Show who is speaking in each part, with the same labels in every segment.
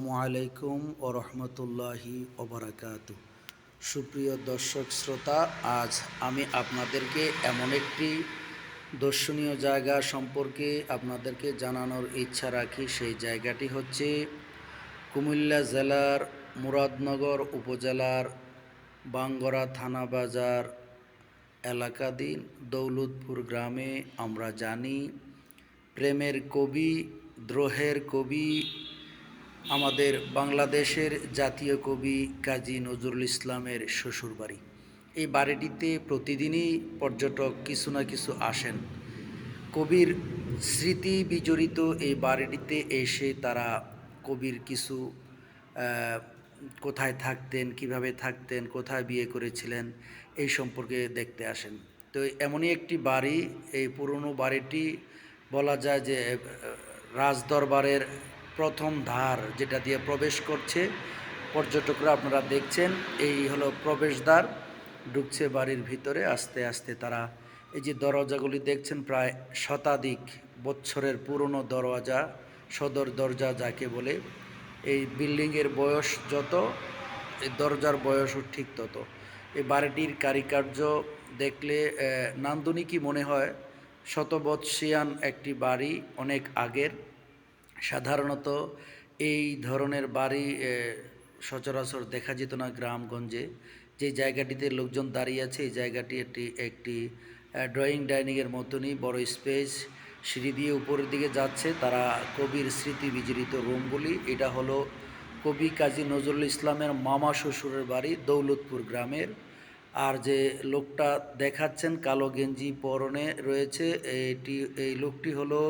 Speaker 1: আসসালামু আলাইকুম ও রহমতুল্লাহি ওবারাকাতু। সুপ্রিয় দর্শক শ্রোতা, আজ আমি আপনাদেরকে এমন একটি দর্শনীয় জায়গা সম্পর্কে আপনাদেরকে জানানোর ইচ্ছা রাখি। সেই জায়গাটি হচ্ছে কুমিল্লা জেলার মুরাদনগর উপজেলার বাঙ্গরা থানা বাজার এলাকাধীন দৌলতপুর গ্রামে। আমরা জানি প্রেমের কবি, দ্রোহের কবি, আমাদের বাংলাদেশের জাতীয় কবি কাজী নজরুল ইসলামের শ্বশুরবাড়ি। এই বাড়িটিতে প্রতিদিনই পর্যটক কিছু না কিছু আসেন। কবির স্মৃতি বিজড়িত এই বাড়িটিতে এসে তারা কবির কিছু কোথায় থাকতেন, কিভাবে থাকতেন, কোথায় বিয়ে করেছিলেন, এই সম্পর্কে দেখতে আসেন। তো এমনই একটি বাড়ি, এই পুরনো বাড়িটি বলা যায় যে রাজদরবারের প্রথম ধার যেটা দিয়ে প্রবেশ করছে পর্যটকরা, আপনারা দেখছেন এই হলো প্রবেশদ্বার। ঢুকছে বাড়ির ভিতরে, আস্তে আস্তে তারা এই যে দরজাগুলি দেখছেন প্রায় শতাধিক বছরের পুরনো দরজা, সদর দরজা যাকে বলে। এই বিল্ডিংয়ের বয়স যত, এই দরজার বয়সও ঠিক তত। এই বাড়িটির কারিকার্য দেখলে নান্দনিকই মনে হয়। শতবৎসিয়ান একটি বাড়ি, অনেক আগের। সাধারণত এই ধরনের বাড়ি সচরাচর দেখা যেত না গ্রামগঞ্জে। যে জায়গাটিতে লোকজন দাঁড়িয়ে আছে, এই জায়গাটি একটি ড্রয়িং ডাইনিংয়ের মতনই বড় স্পেস। সিঁড়ি দিয়ে উপরের দিকে যাচ্ছে তারা কবির স্মৃতি বিজড়িত রুমগুলি। এটা হলো কবি কাজী নজরুল ইসলামের মামা শ্বশুরের বাড়ি দৌলতপুর গ্রামের। আর যে লোকটা দেখাচ্ছেন কালো গেঞ্জি পরনে রয়েছে, এই লোকটি হলো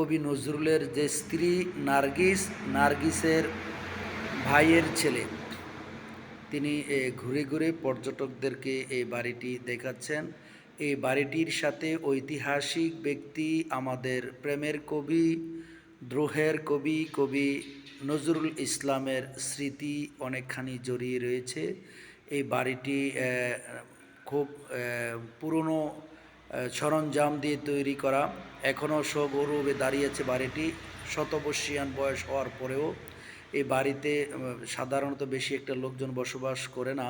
Speaker 1: কবি নজরুলের যে স্ত্রী নার্গিসের ভাইয়ের ছেলে। তিনি ঘুরে ঘুরে পর্যটকদেরকে এই বাড়িটি দেখাচ্ছেন। এই বাড়িটির সাথে ঐতিহাসিক ব্যক্তি, আমাদের প্রেমের কবি, দ্রোহের কবি, কবি নজরুল ইসলামের স্মৃতি অনেকখানি জড়িয়ে রয়েছে। এই বাড়িটি খুব পুরনো সরঞ্জাম দিয়ে তৈরি করা। এখনও সগৌরবে দাঁড়িয়েছে বাড়িটি শতবর্ষিয়ান বয়স হওয়ার পরেও। এই বাড়িতে সাধারণত বেশি একটা লোকজন বসবাস করে না,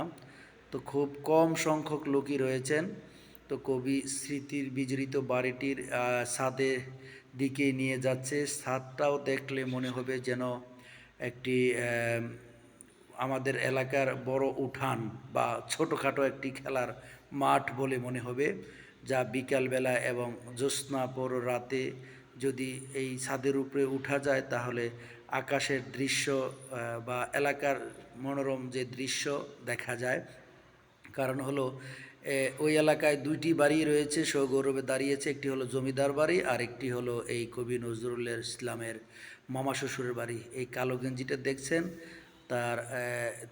Speaker 1: তো খুব কম সংখ্যক লোকই রয়েছেন। তো কবি স্মৃতির বিজড়িত বাড়িটির ছাদের দিকে নিয়ে যাচ্ছে। ছাদটাও দেখলে মনে হবে যেন একটি আমাদের এলাকার বড় উঠান বা ছোটোখাটো একটি খেলার মাঠ বলে মনে হবে, যা বিকালবেলা এবং জ্যোৎস্নাপর রাতে যদি এই ছাদের উপরে উঠা যায় তাহলে আকাশের দৃশ্য বা এলাকার মনোরম যে দৃশ্য দেখা যায়। কারণ হলো ওই এলাকায় দুইটি বাড়ি রয়েছে, সগৌরবে দাঁড়িয়েছে। একটি হলো জমিদার বাড়ি, আর একটি হলো এই কবি নজরুল ইসলামের মামা শ্বশুরের বাড়ি। এই কালো গেঞ্জিটা দেখছেন, তার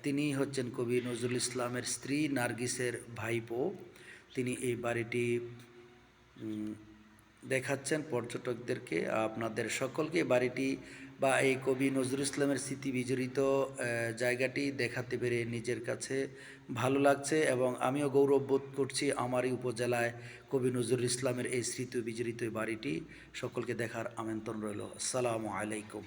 Speaker 1: তিনি হচ্ছেন কবি নজরুল ইসলামের স্ত্রী নার্গিসের ভাইপো। তিনি এই বাড়িটি দেখাচ্ছেন পর্যটকদেরকে, আপনাদের সকলকে বাড়িটি বা এই কবি নজরুল ইসলামের স্মৃতি বিজড়িত জায়গাটি দেখাতে পেরে নিজের কাছে ভালো লাগছে, এবং আমিও গৌরব বোধ করছি আমারই উপজেলায় কবি নজরুল ইসলামের এই স্মৃতি বিজড়িত বাড়িটি সকলকে দেখার আমন্ত্রণ রইল। আসসালামু আলাইকুম।